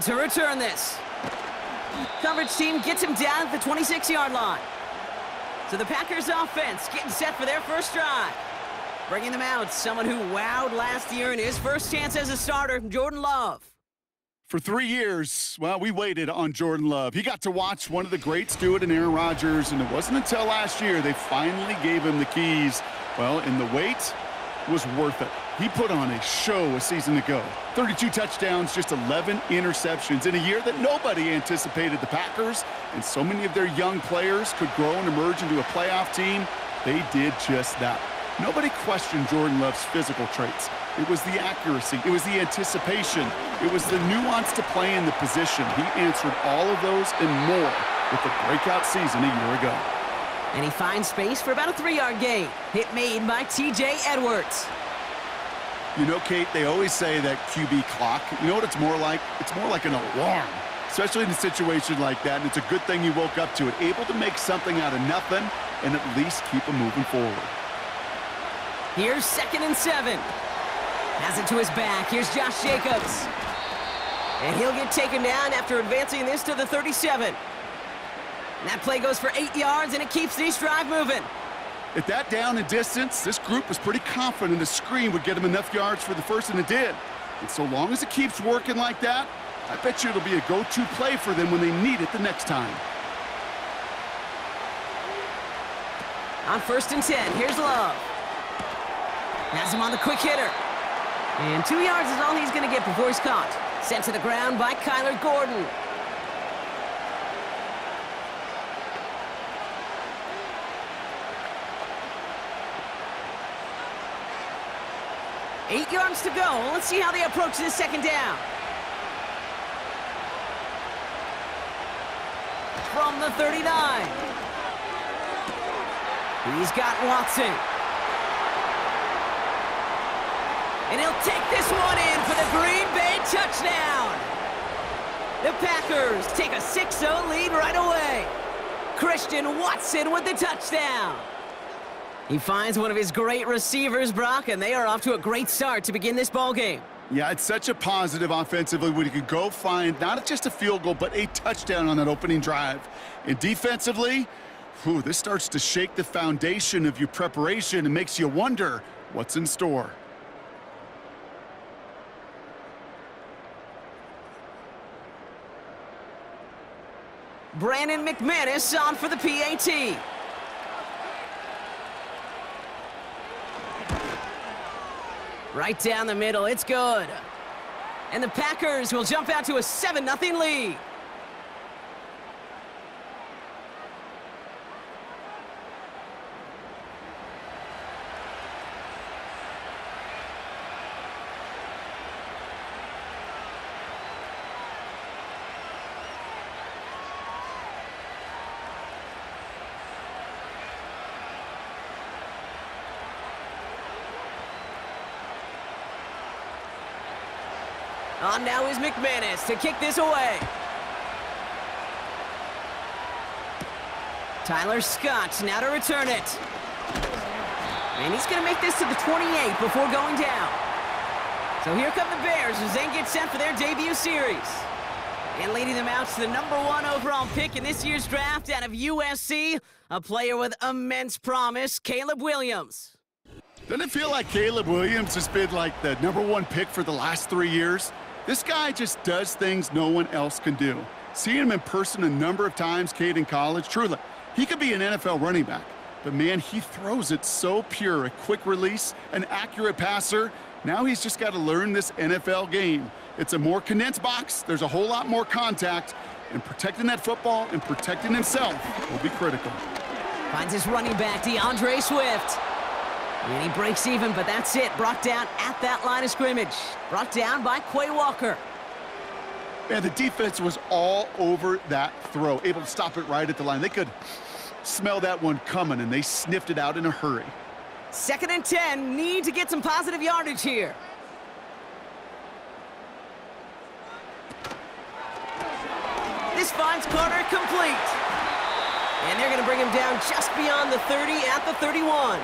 To return this. Coverage team gets him down at the 26-yard line. So the Packers offense getting set for their first drive. Bringing them out, someone who wowed last year in his first chance as a starter, Jordan Love. For 3 years, well, we waited on Jordan Love. He got to watch one of the greats do it in Aaron Rodgers, and it wasn't until last year they finally gave him the keys. Well, and the wait was worth it. He put on a show a season ago. 32 touchdowns, just 11 interceptions in a year that nobody anticipated the Packers, and so many of their young players could grow and emerge into a playoff team. They did just that. Nobody questioned Jordan Love's physical traits. It was the accuracy. It was the anticipation. It was the nuance to play in the position. He answered all of those and more with the breakout season a year ago. And he finds space for about a 3-yard gain. Hit made by T.J. Edwards. You know, Kate, they always say that QB clock. You know what it's more like? It's more like an alarm, especially in a situation like that. And it's a good thing he woke up to it, able to make something out of nothing and at least keep him moving forward. Here's 2nd and 7. Has it to his back. Here's Josh Jacobs. And he'll get taken down after advancing this to the 37. And that play goes for 8 yards, and it keeps this drive moving. At that down and distance, this group was pretty confident the screen would get him enough yards for the first, and it did. And so long as it keeps working like that, I bet you it'll be a go-to play for them when they need it the next time. On 1st and 10, here's Love. Has him on the quick hitter. And 2 yards is all he's going to get before he's caught. Sent to the ground by Kyler Gordon. Eight yards to go. Let's see how they approach this 2nd down. From the 39. He's got Watson. And he'll take this one in for the Green Bay touchdown. The Packers take a 6-0 lead right away. Christian Watson with the touchdown. He finds one of his great receivers, Brock, and they are off to a great start to begin this ball game. Yeah, it's such a positive offensively when you can go find not just a field goal, but a touchdown on that opening drive. And defensively, this starts to shake the foundation of your preparation and makes you wonder what's in store. Brandon McManus on for the PAT. Right down the middle, it's good. And the Packers will jump out to a 7-0 lead. On now is McManus to kick this away. Tyler Scott now to return it. And he's going to make this to the 28 before going down. So here come the Bears as they get set for their debut series. And leading them out to the #1 overall pick in this year's draft out of USC, a player with immense promise, Caleb Williams. Doesn't it feel like Caleb Williams has been like the #1 pick for the last 3 years? This guy just does things no one else can do. Seeing him in person a number of times, Kate, in college, truly, he could be an NFL running back. But, man, he throws it so pure, a quick release, an accurate passer. Now he's just got to learn this NFL game. It's a more condensed box. There's a whole lot more contact. And protecting that football and protecting himself will be critical. Finds his running back, DeAndre Swift. And he breaks even, but that's it. Brought down at that line of scrimmage. Brought down by Quay Walker. And the defense was all over that throw, able to stop it right at the line. They could smell that one coming, and they sniffed it out in a hurry. 2nd and 10. Need to get some positive yardage here. This finds Carter complete. And they're going to bring him down just beyond the 30 at the 31.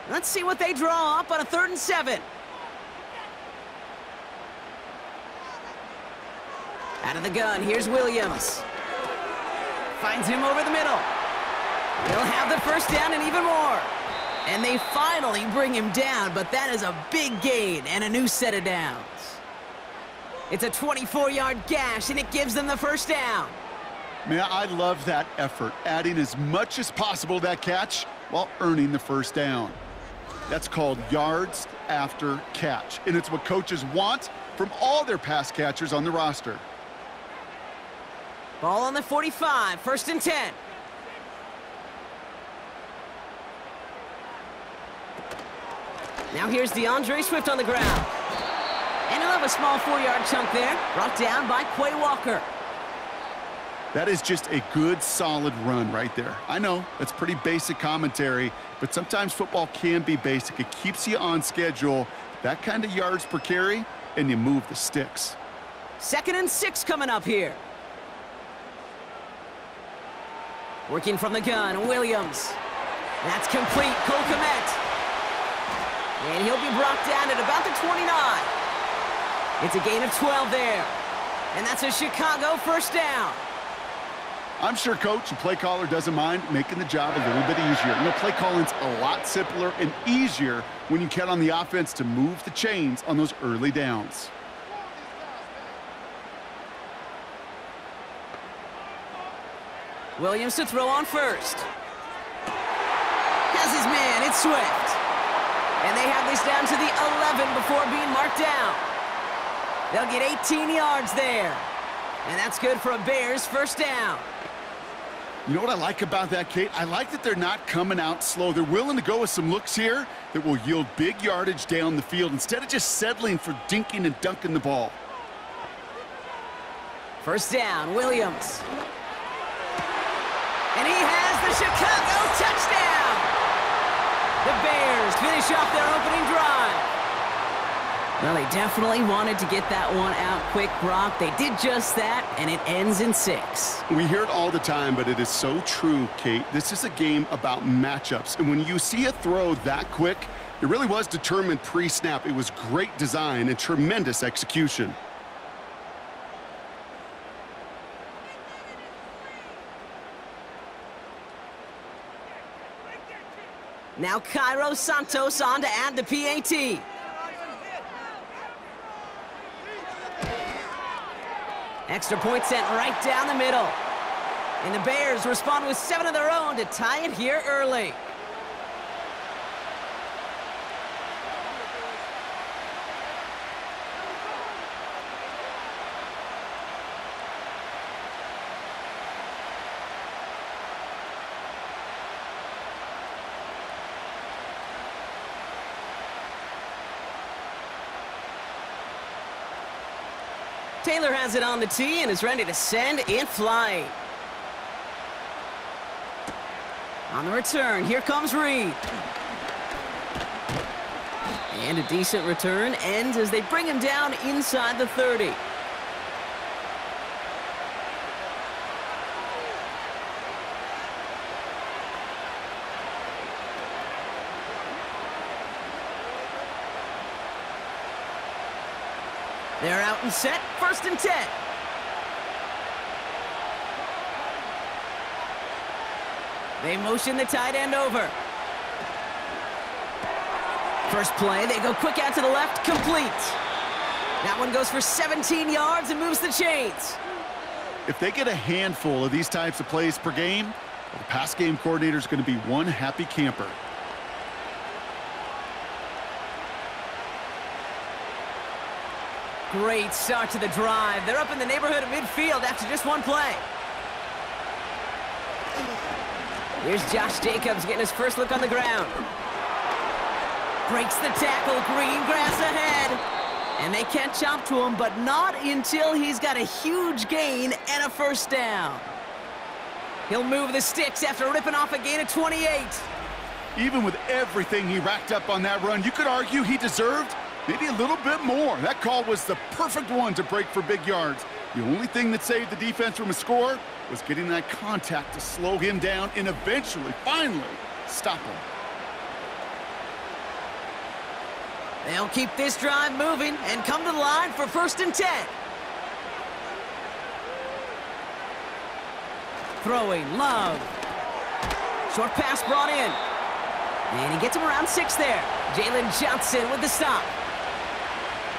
Let's see what they draw up on a 3rd and 7. Out of the gun, here's Williams. Finds him over the middle. He'll have the first down and even more. And they finally bring him down, but that is a big gain and a new set of downs. It's a 24-yard gash, and it gives them the first down. Man, I love that effort, adding as much as possible to that catch while earning the first down. That's called yards after catch, and it's what coaches want from all their pass catchers on the roster. Ball on the 45, 1st and 10. Now here's DeAndre Swift on the ground. And he'll have a small 4-yard chunk there, brought down by Quay Walker. That is just a good, solid run right there. I know, that's pretty basic commentary, but sometimes football can be basic. It keeps you on schedule, that kind of yards per carry, and you move the sticks. 2nd and 6 coming up here. Working from the gun, Williams. That's complete, Cole Kmet. And he'll be brought down at about the 29. It's a gain of 12 there. And that's a Chicago first down. I'm sure coach and play caller doesn't mind making the job a little bit easier. You know, play calling's a lot simpler and easier when you count on the offense to move the chains on those early downs. Williams to throw on first. Has his man, it's Swift. And they have this down to the 11 before being marked down. They'll get 18 yards there. And that's good for a Bears first down. You know what I like about that, Kate? I like that they're not coming out slow. They're willing to go with some looks here that will yield big yardage down the field instead of just settling for dinking and dunking the ball. First down, Williams. And he has the Chicago touchdown! The Bears finish off their opening drive. Well, they definitely wanted to get that one out quick, Brock. They did just that, and it ends in 6. We hear it all the time, but it is so true, Kate. This is a game about matchups, and when you see a throw that quick, it really was determined pre-snap. It was great design and tremendous execution. Now Cairo Santos on to add the PAT. Extra point sent right down the middle. And the Bears respond with 7 of their own to tie it here early. Taylor has it on the tee and is ready to send in flight. On the return, here comes Reed. And a decent return ends as they bring him down inside the 30. They're out and set, 1st and 10. They motion the tight end over. First play, they go quick out to the left, complete. That one goes for 17 yards and moves the chains. If they get a handful of these types of plays per game, the pass game coordinator is going to be one happy camper. Great start to the drive. They're up in the neighborhood of midfield after just one play. Here's Josh Jacobs getting his first look on the ground. Breaks the tackle, green grass ahead. And they catch up to him, but not until he's got a huge gain and a first down. He'll move the sticks after ripping off a gain of 28. Even with everything he racked up on that run, you could argue he deserved maybe a little bit more. That call was the perfect one to break for big yards. The only thing that saved the defense from a score was getting that contact to slow him down and eventually, finally, stop him. They'll keep this drive moving and come to the line for 1st and 10. Throwing, Love. Short pass brought in. And he gets him around 6 there. Jalen Johnson with the stop.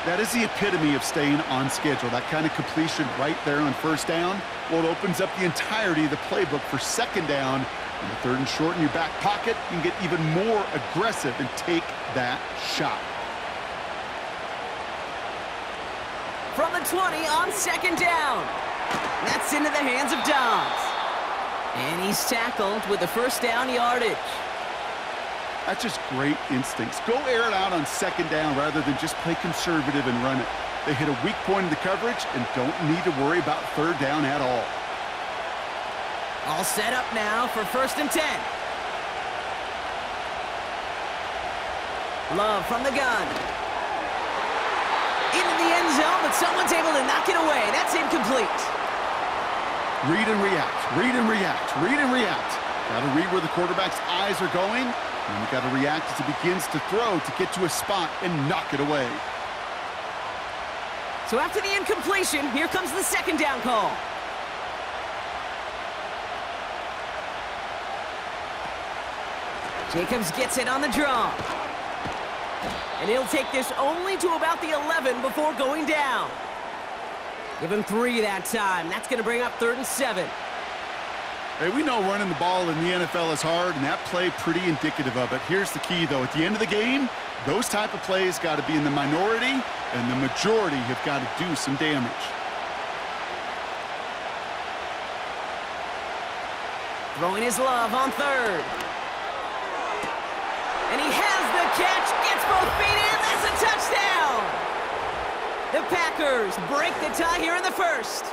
That is the epitome of staying on schedule. That kind of completion right there on 1st down. Well, it opens up the entirety of the playbook for 2nd down. And the 3rd and short in your back pocket, you can get even more aggressive and take that shot. From the 20 on 2nd down. That's into the hands of Dobbs. And he's tackled with the 1st down yardage. That's just great instincts. Go air it out on 2nd down rather than just play conservative and run it. They hit a weak point in the coverage and don't need to worry about 3rd down at all. All set up now for 1st and 10. Love from the gun. Into the end zone, but someone's able to knock it away. That's incomplete. Read and react, read and react, read and react. Got to read where the quarterback's eyes are going, and you got to react as he begins to throw to get to a spot and knock it away. So after the incompletion, here comes the 2nd down call. Jacobs gets it on the draw. And he'll take this only to about the 11 before going down. Give him 3 that time. That's going to bring up 3rd and 7. Hey, we know running the ball in the NFL is hard, and that play pretty indicative of it. Here's the key, though. At the end of the game, those type of plays got to be in the minority, and the majority have got to do some damage. Throwing his Love on 3rd. And he has the catch, gets both feet in, that's a touchdown! The Packers break the tie here in the 1st.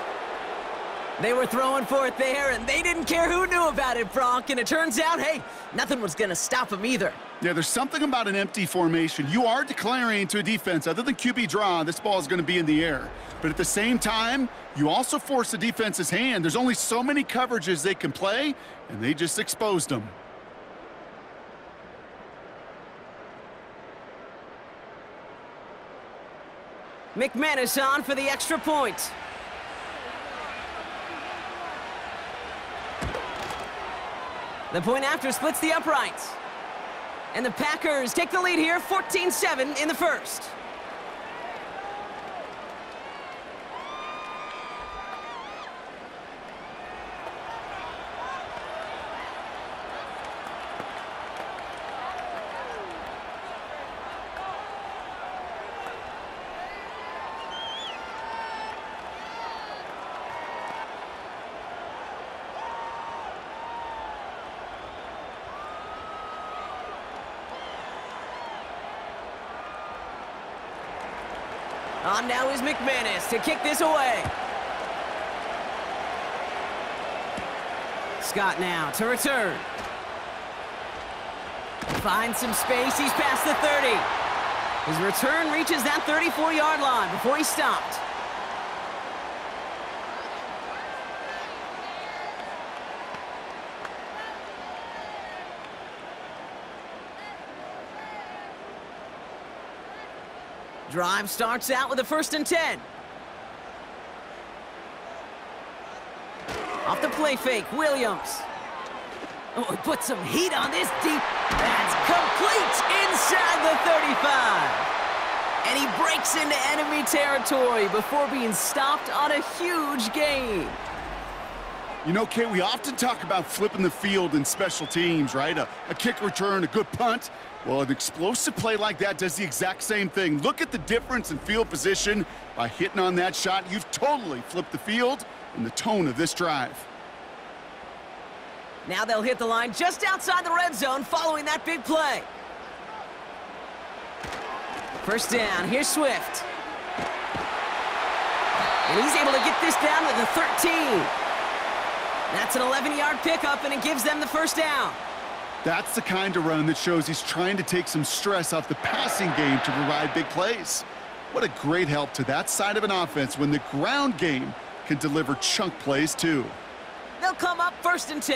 They were throwing for it there, and they didn't care who knew about it, Bronk. And it turns out, hey, nothing was going to stop them either. Yeah, there's something about an empty formation. You are declaring to a defense, other than QB draw, this ball is going to be in the air. But at the same time, you also force the defense's hand. There's only so many coverages they can play, and they just exposed them. McManus on for the extra point. The point after splits the uprights. And the Packers take the lead here, 14-7 in the 1st. On now is McManus to kick this away. Scott now to return. Finds some space, he's past the 30. His return reaches that 34-yard line before he's stopped. Drive starts out with a 1st and 10. Off the play fake, Williams. Oh, he put some heat on this deep. That's complete inside the 35. And he breaks into enemy territory before being stopped on a huge gain. You know, Kate, we often talk about flipping the field in special teams, right? A kick return, a good punt. Well, an explosive play like that does the exact same thing. Look at the difference in field position. By hitting on that shot, you've totally flipped the field and the tone of this drive. Now they'll hit the line just outside the red zone following that big play. 1st down, here's Swift. And he's able to get this down to the 13. That's an 11-yard pickup, and it gives them the 1st down. That's the kind of run that shows he's trying to take some stress off the passing game to provide big plays. What a great help to that side of an offense when the ground game can deliver chunk plays too. They'll come up 1st and 10.